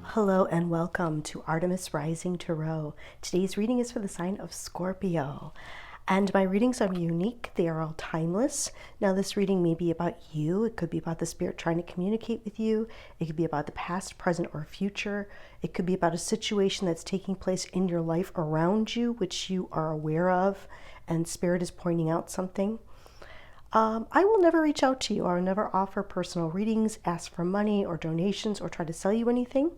Hello and welcome to Artemis Rising Tarot. Today's reading is for the sign of Scorpio. And my readings are unique. They are all timeless. Now this reading may be about you. It could be about the spirit trying to communicate with you. It could be about the past, present, or future. It could be about a situation that's taking place in your life around you, which you are aware of, and spirit is pointing out something. I will never reach out to you. I will never offer personal readings, ask for money or donations, or try to sell you anything.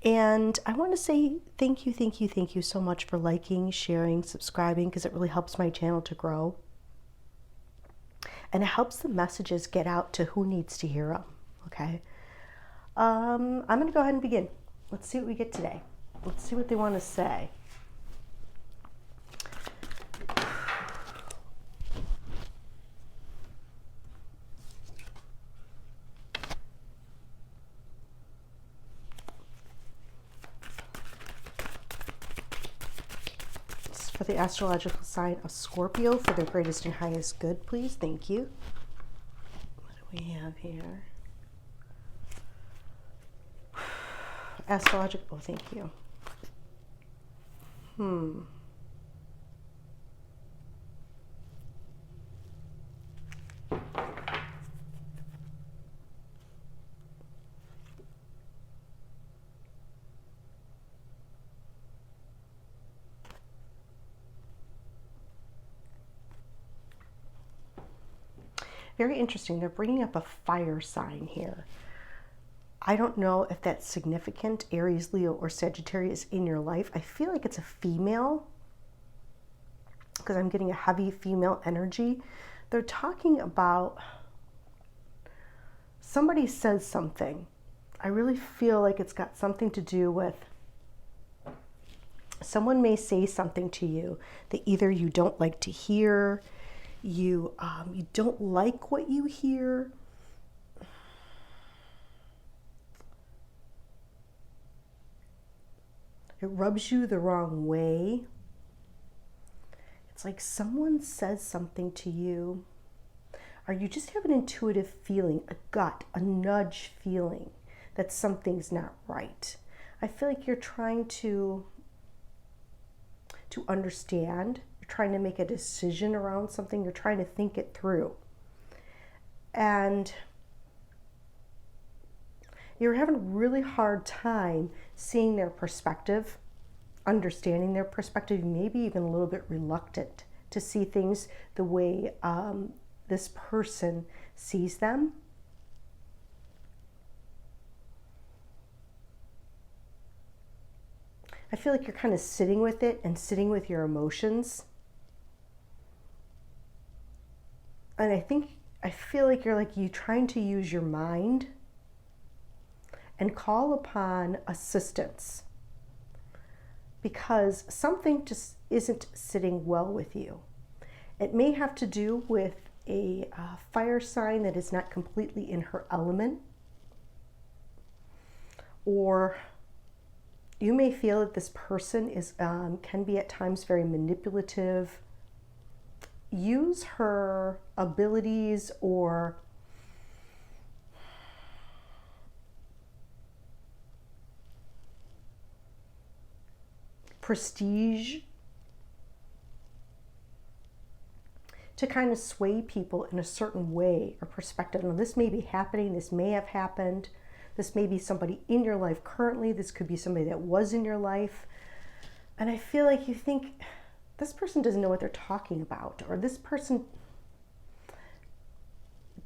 And I want to say thank you so much for liking, sharing, subscribing, because it really helps my channel to grow. And it helps the messages get out to who needs to hear them, okay? I'm going to go ahead and begin. Let's see what we get today. Let's see what they want to say. For the astrological sign of Scorpio, for their greatest and highest good, please. Thank you. What do we have here? Astrological, thank you. Very interesting. They're bringing up a fire sign here. I don't know if that's significant, Aries, Leo, or Sagittarius in your life. I feel like it's a female because I'm getting a heavy female energy. They're talking about somebody says something. I really feel like it's got something to do with someone may say something to you that either you don't like to hear, you don't like what you hear. It rubs you the wrong way. It's like someone says something to you, or you just have an intuitive feeling, a gut, a nudge feeling that something's not right. I feel like you're trying to understand. You're trying to make a decision around something. You're trying to think it through. And you're having a really hard time seeing their perspective, understanding their perspective, maybe even a little bit reluctant to see things the way this person sees them. I feel like you're kind of sitting with it and sitting with your emotions. And I feel like you're trying to use your mind and call upon assistance because something just isn't sitting well with you. It may have to do with a fire sign that is not completely in her element, or you may feel that this person is can be at times very manipulative. Use her abilities or prestige to kind of sway people in a certain way or perspective. Now, this may be happening, this may have happened, this may be somebody in your life currently, this could be somebody that was in your life. And I feel like you think, this person doesn't know what they're talking about, or this person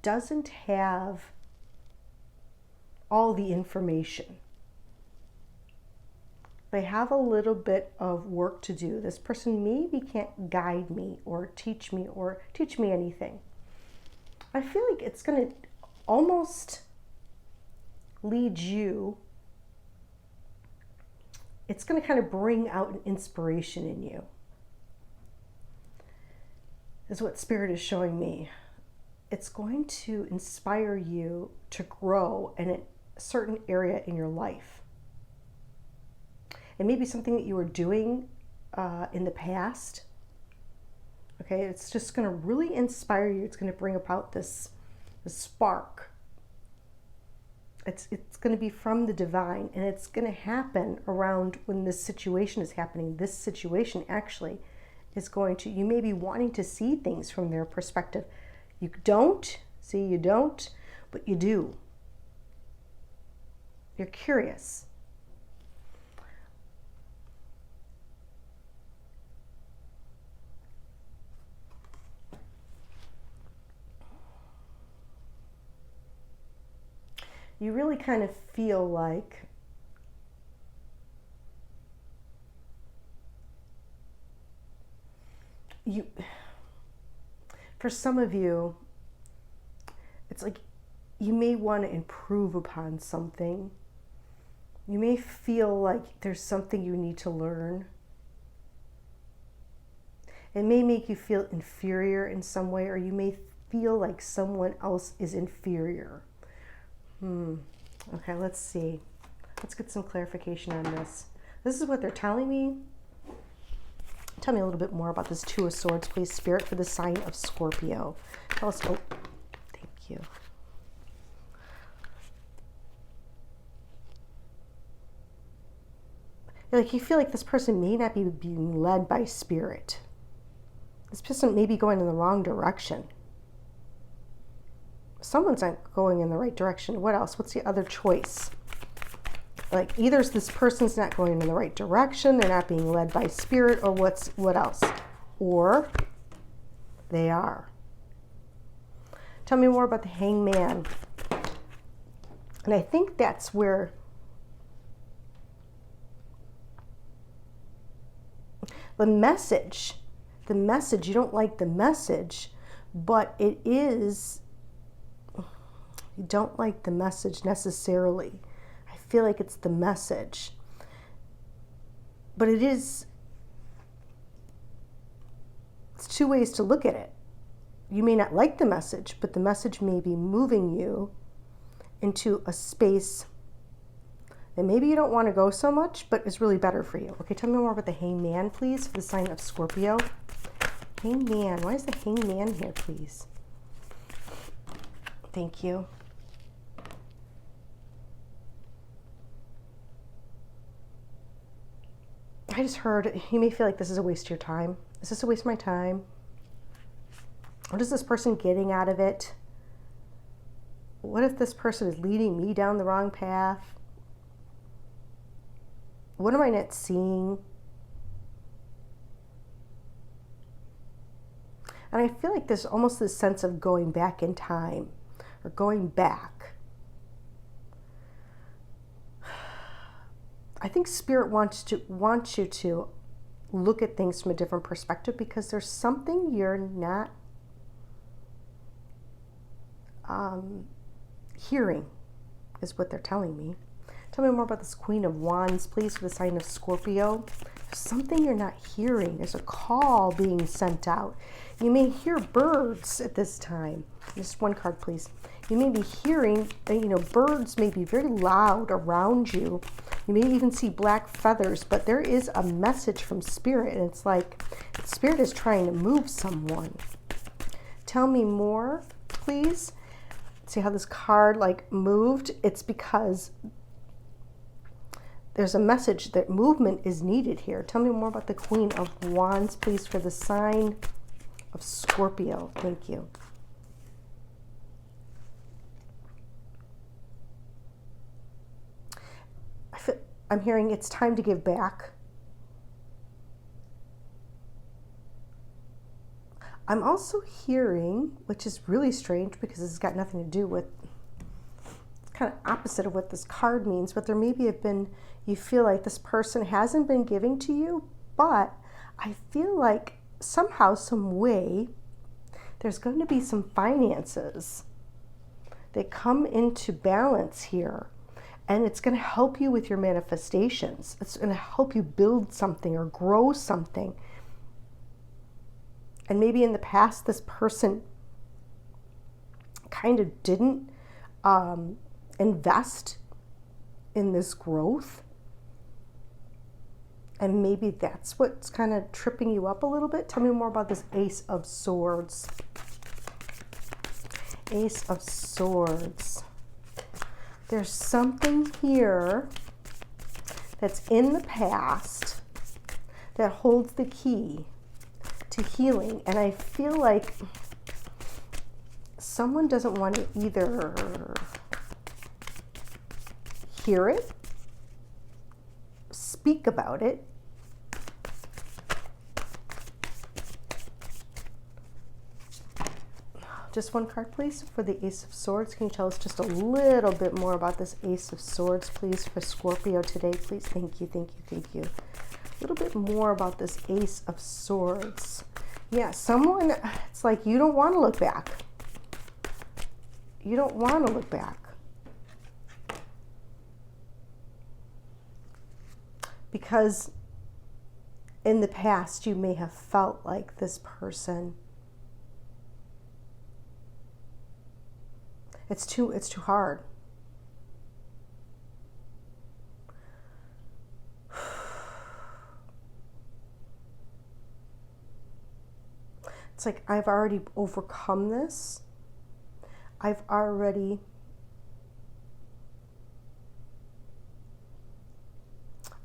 doesn't have all the information. They have a little bit of work to do. This person maybe can't guide me or teach me anything. I feel like it's going to almost lead you. It's going to kind of bring out an inspiration in you, is what Spirit is showing me. It's going to inspire you to grow in a certain area in your life. It may be something that you were doing in the past. Okay, it's just going to really inspire you. It's going to bring about this spark. It's going to be from the divine, and it's going to happen around when this situation is happening. This situation actually is going to, you may be wanting to see things from their perspective. You don't, see, you don't, but you do. You're curious. You really kind of feel like you, for some of you, it's like you may want to improve upon something. You may feel like there's something you need to learn. It may make you feel inferior in some way, or you may feel like someone else is inferior. Okay, let's see. Let's get some clarification on this. This is what they're telling me. Tell me a little bit more about this Two of Swords, please, Spirit, for the sign of Scorpio. Tell us. Oh, thank you. Like you feel like this person may not be being led by Spirit. This person may be going in the wrong direction. Someone's not going in the right direction. What else? What's the other choice? Like either this person's not going in the right direction, they're not being led by Spirit, or what else? Or they are. Tell me more about the Hangman. And I think that's where the message, you don't like the message, but it is, you don't like the message necessarily. I feel like it's the message. But it's two ways to look at it. You may not like the message, but the message may be moving you into a space that maybe you don't want to go so much, but is really better for you. Okay, tell me more about the Hangman, please, for the sign of Scorpio. Hangman. Why is the Hangman here, please? Thank you. I just heard, you may feel like this is a waste of your time. Is this a waste of my time? What is this person getting out of it? What if this person is leading me down the wrong path? What am I not seeing? And I feel like there's almost this sense of going back in time, or going back. I think Spirit wants you to look at things from a different perspective, because there's something you're not hearing, is what they're telling me. Tell me more about this Queen of Wands, please, for the sign of Scorpio. There's something you're not hearing. There's a call being sent out. You may hear birds at this time. Just one card, please. You may be hearing, birds may be very loud around you. You may even see black feathers, but there is a message from Spirit, and it's like Spirit is trying to move someone. Tell me more, please. See how this card moved? It's because there's a message that movement is needed here. Tell me more about the Queen of Wands, please, for the sign of Scorpio. Thank you. I'm hearing it's time to give back. I'm also hearing, which is really strange because it's got nothing to do with, it's kind of opposite of what this card means, but there maybe have been, you feel like this person hasn't been giving to you, but I feel like somehow, some way, there's going to be some finances that come into balance here. And it's going to help you with your manifestations. It's going to help you build something or grow something. And maybe in the past, this person kind of didn't invest in this growth. And maybe that's what's kind of tripping you up a little bit. Tell me more about this Ace of Swords. Ace of Swords. There's something here that's in the past that holds the key to healing. And I feel like someone doesn't want to either hear it, speak about it, just one card, please, for the Ace of Swords. Can you tell us just a little bit more about this Ace of Swords, please, for Scorpio today, please? Thank you, thank you, thank you. A little bit more about this Ace of Swords. Yeah, someone, it's like you don't want to look back. You don't want to look back. Because in the past, you may have felt like this person, it's too hard. It's like, I've already overcome this. I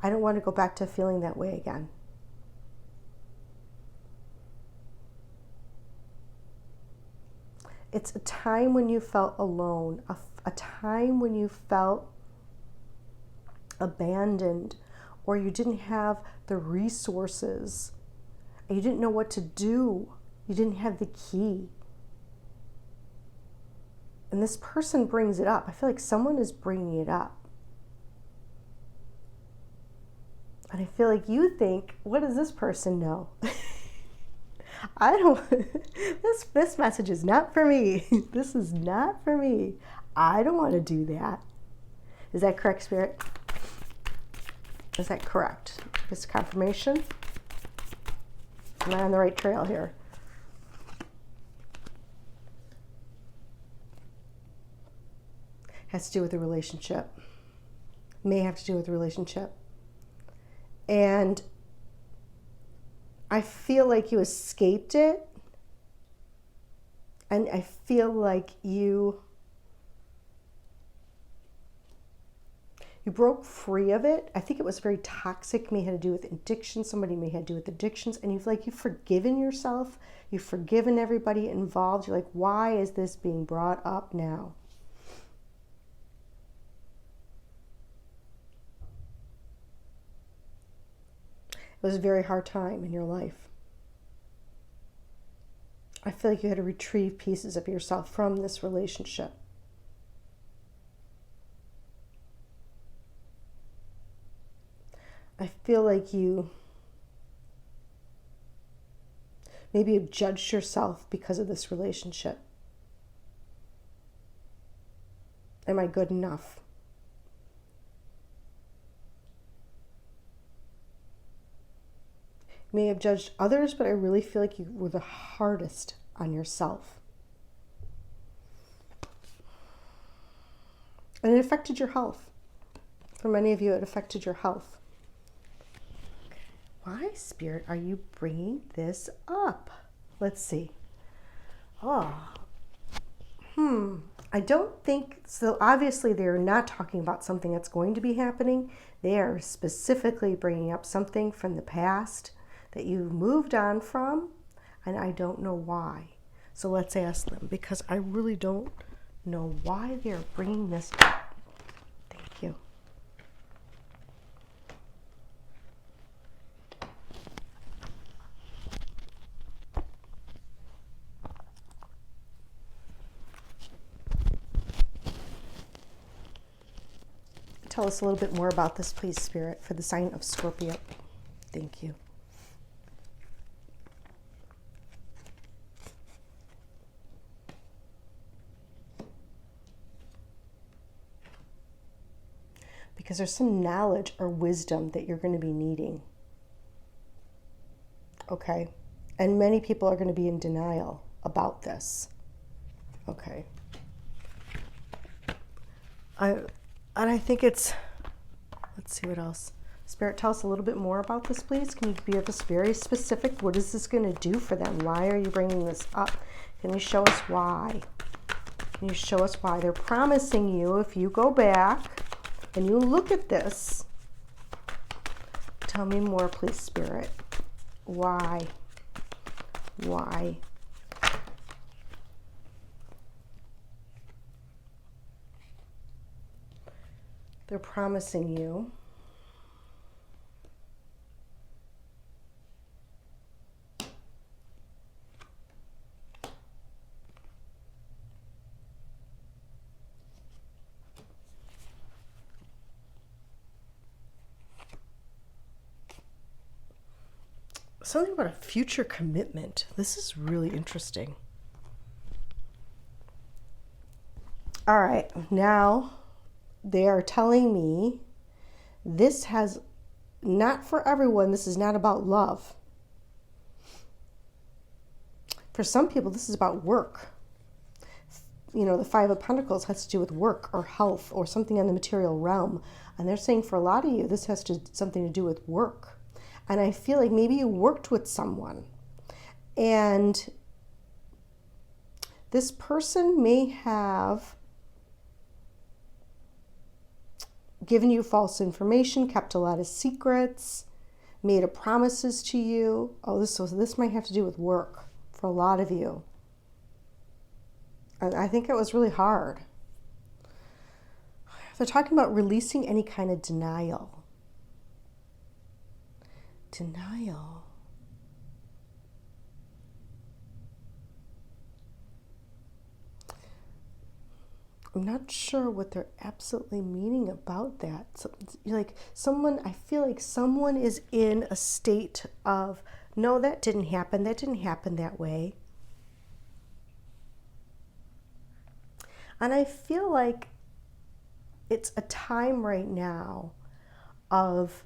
don't want to go back to feeling that way again. It's a time when you felt alone, a time when you felt abandoned, or you didn't have the resources, and you didn't know what to do. You didn't have the key. And this person brings it up. I feel like someone is bringing it up. And I feel like you think, what does this person know? I don't, this message is not for me. This is not for me. I don't want to do that. Is that correct, Spirit? Is that correct? Is confirmation? Am I on the right trail here? Has to do with the relationship. May have to do with the relationship. And I feel like you escaped it. And I feel like you broke free of it. I think it was very toxic. May have to do with addiction. Somebody may have to do with addictions. And you've forgiven yourself. You've forgiven everybody involved. You're like, why is this being brought up now? It was a very hard time in your life. I feel like you had to retrieve pieces of yourself from this relationship. I feel like you maybe have judged yourself because of this relationship. Am I good enough? You may have judged others, but I really feel like you were the hardest on yourself. And it affected your health. For many of you, it affected your health. Why, Spirit, are you bringing this up? Let's see. I don't think, so obviously they're not talking about something that's going to be happening. They are specifically bringing up something from the past that you moved on from, and I don't know why. So let's ask them, because I really don't know why they're bringing this up. Thank you. Tell us a little bit more about this, please, Spirit, for the sign of Scorpio. Thank you. Because there's some knowledge or wisdom that you're going to be needing. Okay? And many people are going to be in denial about this. Okay. And I think it's, let's see what else. Spirit, tell us a little bit more about this, please. Can you be very specific? What is this going to do for them? Why are you bringing this up? Can you show us why? Can you show us why? They're promising you, if you go back and you look at this, tell me more, please, Spirit. Why? Why? They're promising you. Something about a future commitment. This is really interesting. All right, now they are telling me this has, not for everyone, this is not about love. For some people, this is about work. You know, the Five of Pentacles has to do with work or health or something in the material realm. And they're saying for a lot of you, this has something to do with work. And I feel like maybe you worked with someone and this person may have given you false information, kept a lot of secrets, made promises to you. Oh, this might have to do with work for a lot of you. And I think it was really hard. They're talking about releasing any kind of denial. Denial. I'm not sure what they're absolutely meaning about that. So, like I feel like someone is in a state of, no, that didn't happen. That didn't happen that way. And I feel like it's a time right now of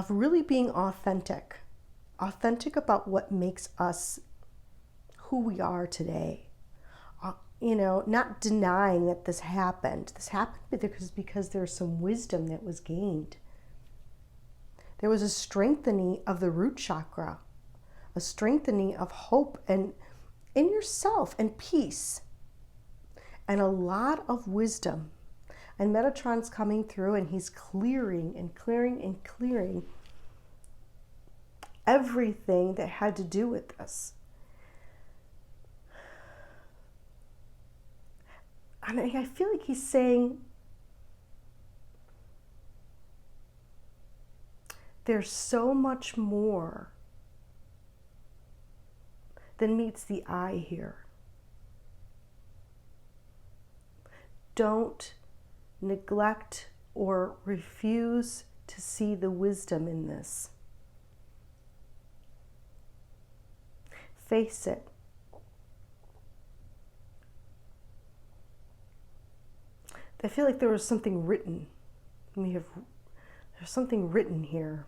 really being authentic about what makes us who we are today. You know, not denying that this happened. This happened because there's some wisdom that was gained. There was a strengthening of the root chakra, a strengthening of hope and in yourself and peace, and a lot of wisdom. And Metatron's coming through and he's clearing and clearing and clearing everything that had to do with this. And I feel like he's saying there's so much more than meets the eye here. Don't neglect or refuse to see the wisdom in this. Face it. I feel like there was something written. There's something written here.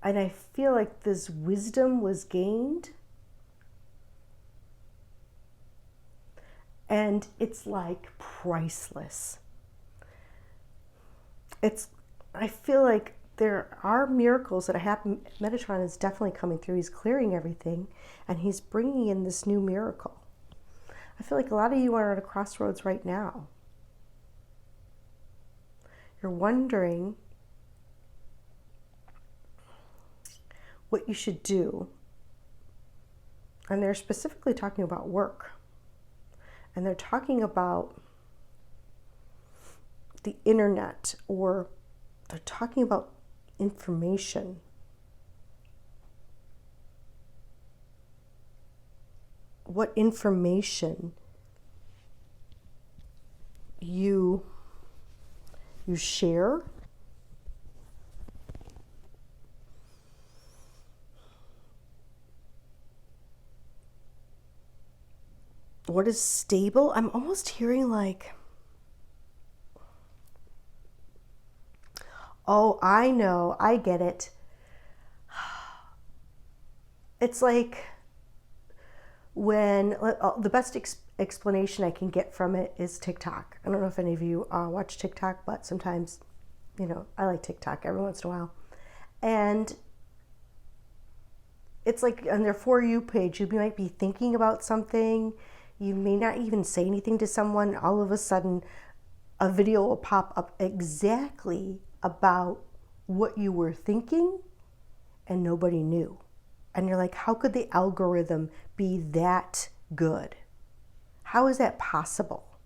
And I feel like this wisdom was gained. And it's like priceless. I feel like there are miracles that happen. Metatron is definitely coming through. He's clearing everything and he's bringing in this new miracle. I feel like a lot of you are at a crossroads right now. You're wondering what you should do. And they're specifically talking about work. And they're talking about the internet, or they're talking about information. What information you share. What is stable? I'm almost hearing like, oh, I know, I get it. It's like when the best explanation I can get from it is TikTok. I don't know if any of you watch TikTok, but sometimes, I like TikTok every once in a while. And it's like on their For You page, you might be thinking about something. You may not even say anything to someone. All of a sudden, a video will pop up exactly about what you were thinking and nobody knew. And you're like, how could the algorithm be that good? How is that possible?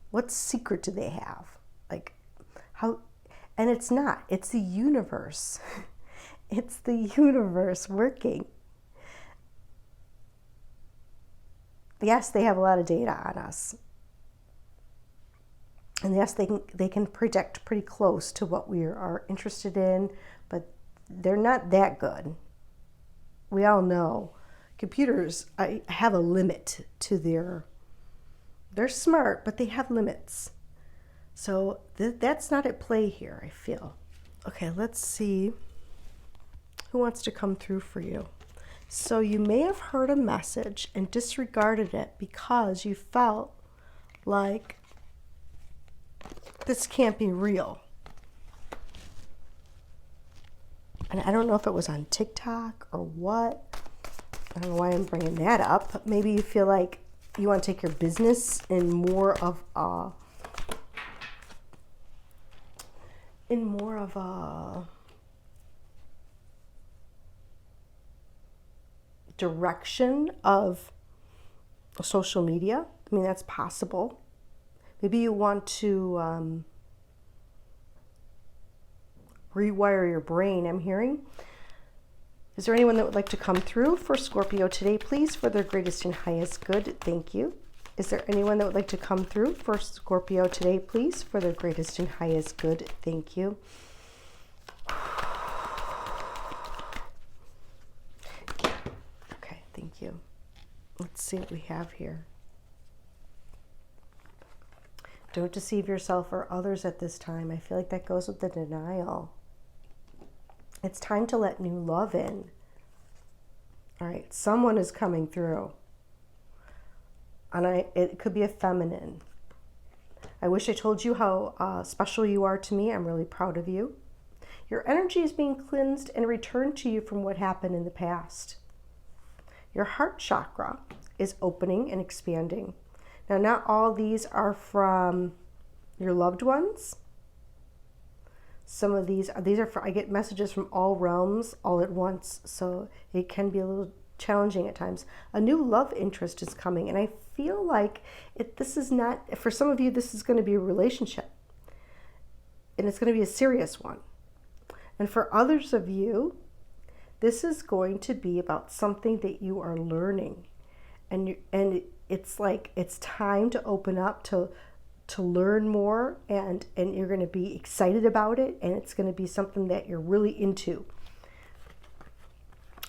What secret do they have? Like, how? And it's not. It's the universe. It's the universe working. Yes, they have a lot of data on us. And yes, they can predict pretty close to what we are interested in, but they're not that good. We all know computers have a limit to they're smart, but they have limits. So that's not at play here, I feel. Okay, let's see who wants to come through for you. So you may have heard a message and disregarded it because you felt like this can't be real. And I don't know if it was on TikTok or what. I don't know why I'm bringing that up. Maybe you feel like you want to take your business in more of a direction of social media. I mean, that's possible. Maybe you want to rewire your brain, I'm hearing. Is there anyone that would like to come through for Scorpio today, please, for their greatest and highest good? Thank you. Is there anyone that would like to come through for Scorpio today, please, for their greatest and highest good? Thank you. Okay, thank you. Let's see what we have here. Don't deceive yourself or others at this time. I feel like that goes with the denial. It's time to let new love in. All right, someone is coming through. And it could be a feminine. I wish I told you how special you are to me. I'm really proud of you. Your energy is being cleansed and returned to you from what happened in the past. Your heart chakra is opening and expanding. Now, not all these are from your loved ones. Some of these are for, I get messages from all realms all at once, so it can be a little challenging at times. A new love interest is coming, and I feel like this is not, for some of you, this is going to be a relationship, and it's going to be a serious one. And for others of you, this is going to be about something that you are learning, and it's like it's time to open up to learn more, and you're going to be excited about it, and it's going to be something that you're really into.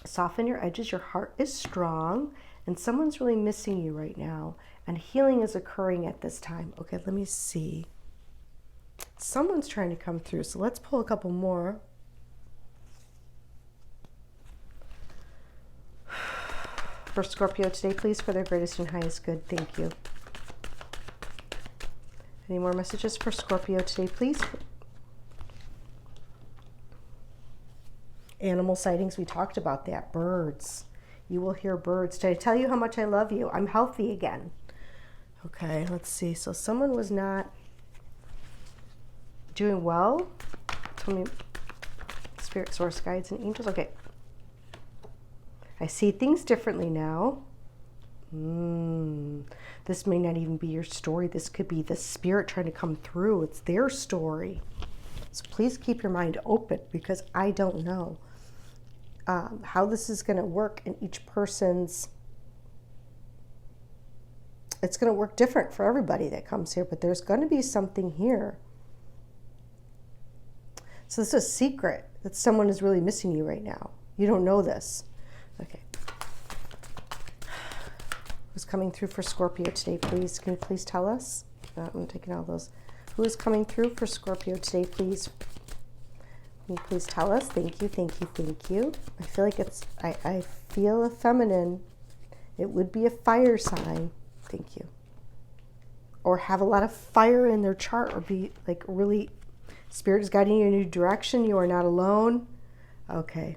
Soften your edges. Your heart is strong, and someone's really missing you right now, and healing is occurring at this time. Okay, let me see. Someone's trying to come through, so let's pull a couple more. For Scorpio today, please, for their greatest and highest good. Thank you. Any more messages for Scorpio today, please? Animal sightings, we talked about that. Birds. You will hear birds. Did I tell you how much I love you? I'm healthy again. Okay, let's see. So someone was not doing well. Tell me, spirit, source, guides, and angels. Okay. I see things differently now. This may not even be your story. This could be the spirit trying to come through. It's their story. So please keep your mind open, because I don't know how this is going to work in each person's. It's going to work different for everybody that comes here, but there's going to be something here. So this is a secret that someone is really missing you right now. You don't know this. Okay. Who's coming through for Scorpio today, please? Can you please tell us? I'm taking all those. Who is coming through for Scorpio today, please? Can you please tell us? Thank you, thank you, thank you. I feel like I feel a feminine. It would be a fire sign. Thank you. Or have a lot of fire in their chart, or be like really, Spirit is guiding you in a new direction. You are not alone. Okay.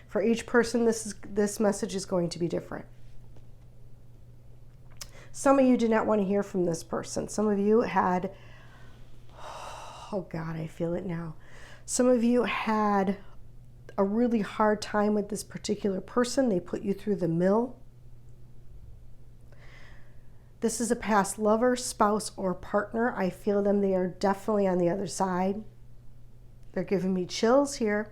For each person, this message is going to be different. Some of you did not want to hear from this person. Some of you had, oh God, I feel it now. Some of you had a really hard time with this particular person. They put you through the mill. This is a past lover, spouse, or partner. I feel them. They are definitely on the other side. They're giving me chills here.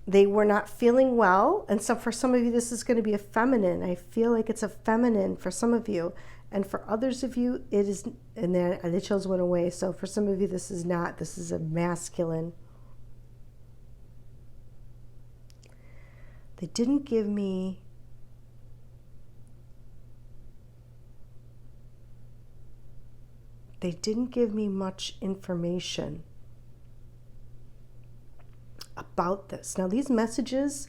They were not feeling well. And so for some of you, this is going to be a feminine. I feel like it's a feminine for some of you. And for others of you, it is, and then the chills went away. So for some of you, this is not. This is a masculine. They didn't give me much information about this. Now these messages,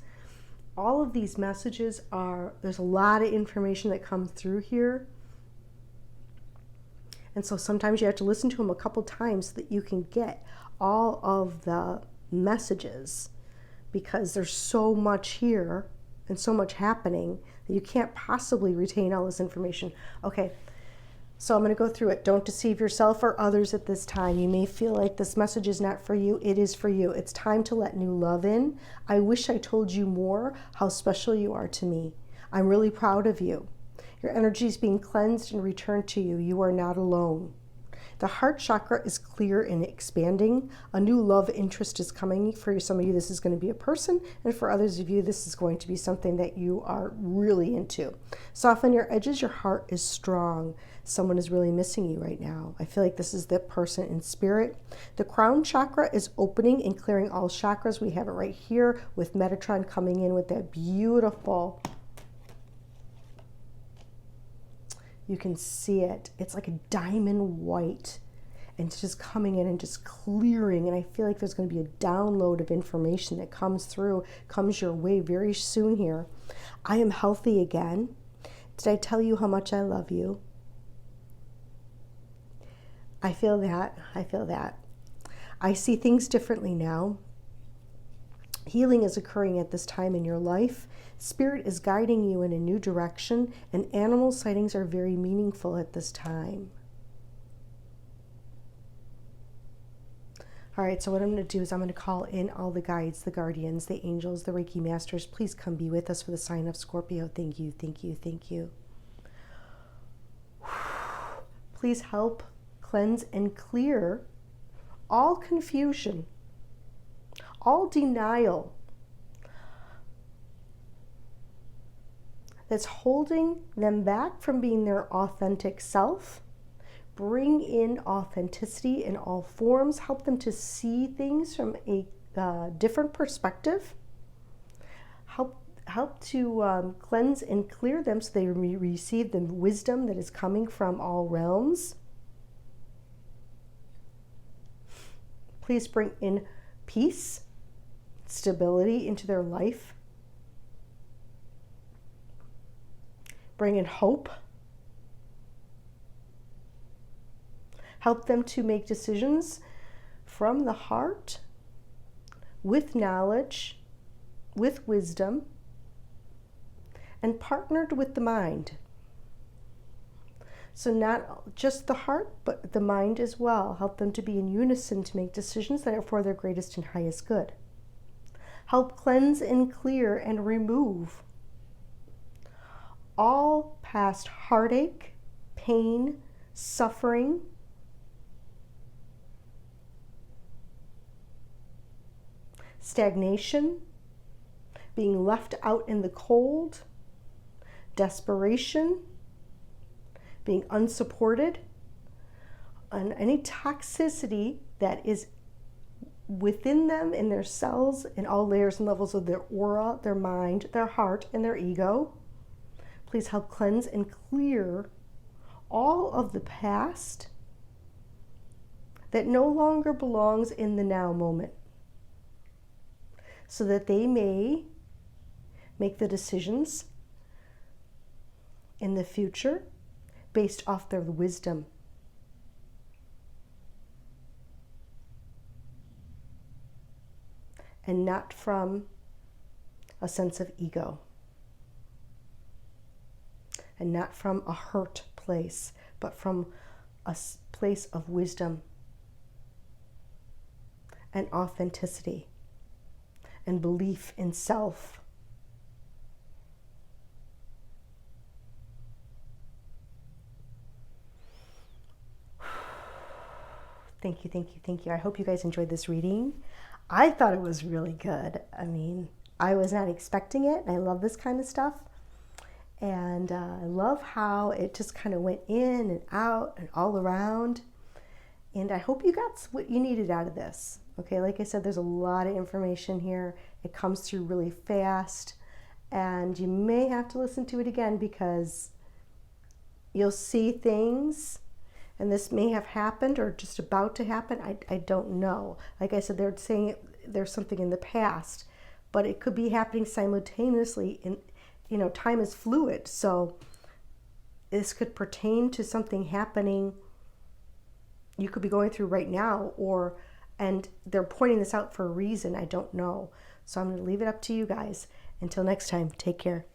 all of these messages are, there's a lot of information that comes through here. And so sometimes you have to listen to them a couple times so that you can get all of the messages, because there's so much here and so much happening that you can't possibly retain all this information. Okay. So I'm going to go through it. Don't deceive yourself or others at this time. You may feel like this message is not for you. It is for you. It's time to let new love in. I wish I told you more how special you are to me. I'm really proud of you. Your energy is being cleansed and returned to you. You are not alone. The heart chakra is clear and expanding. A new love interest is coming. For some of you, this is going to be a person. And for others of you, this is going to be something that you are really into. Soften your edges. Your heart is strong. Someone is really missing you right now. I feel like this is the person in spirit. The crown chakra is opening and clearing all chakras. We have it right here with Metatron coming in with that beautiful, you can see it. It's like a diamond white, and it's just coming in and just clearing. And I feel like there's going to be a download of information that comes your way very soon here. I am healthy again. Did I tell you how much I love you? I feel that. I feel that. I see things differently now. Healing is occurring at this time in your life. Spirit is guiding you in a new direction, and animal sightings are very meaningful at this time. All right, so what I'm going to do is I'm going to call in all the guides, the guardians, the angels, the Reiki masters. Please come be with us for the sign of Scorpio. Thank you, thank you, thank you. Please help cleanse and clear all confusion, all denial that's holding them back from being their authentic self. Bring in authenticity in all forms. Help them to see things from a different perspective. Help to cleanse and clear them so they receive the wisdom that is coming from all realms. Please bring in peace, stability into their life. Bring in hope. Help them to make decisions from the heart, with knowledge, with wisdom, and partnered with the mind. So not just the heart, but the mind as well. Help them to be in unison to make decisions that are for their greatest and highest good. Help cleanse and clear and remove all past heartache, pain, suffering, stagnation, being left out in the cold, desperation, being unsupported, and any toxicity that is within them, in their cells, in all layers and levels of their aura, their mind, their heart, and their ego. Please help cleanse and clear all of the past that no longer belongs in the now moment. so that they may make the decisions in the future based off their wisdom. And not from a sense of ego. And not from a hurt place, but from a place of wisdom and authenticity and belief in self. Thank you, thank you, thank you. I hope you guys enjoyed this reading. I thought it was really good. I mean, I was not expecting it, and I love this kind of stuff. And I love how it just kind of went in and out and all around. And I hope you got what you needed out of this. Okay, like I said, there's a lot of information here. It comes through really fast. And you may have to listen to it again because you'll see things. And this may have happened or just about to happen. I don't know. Like I said, they're saying there's something in the past. But it could be happening simultaneously. Time is fluid. So this could pertain to something happening you could be going through right now, and they're pointing this out for a reason. I don't know. So I'm going to leave it up to you guys. Until next time, take care.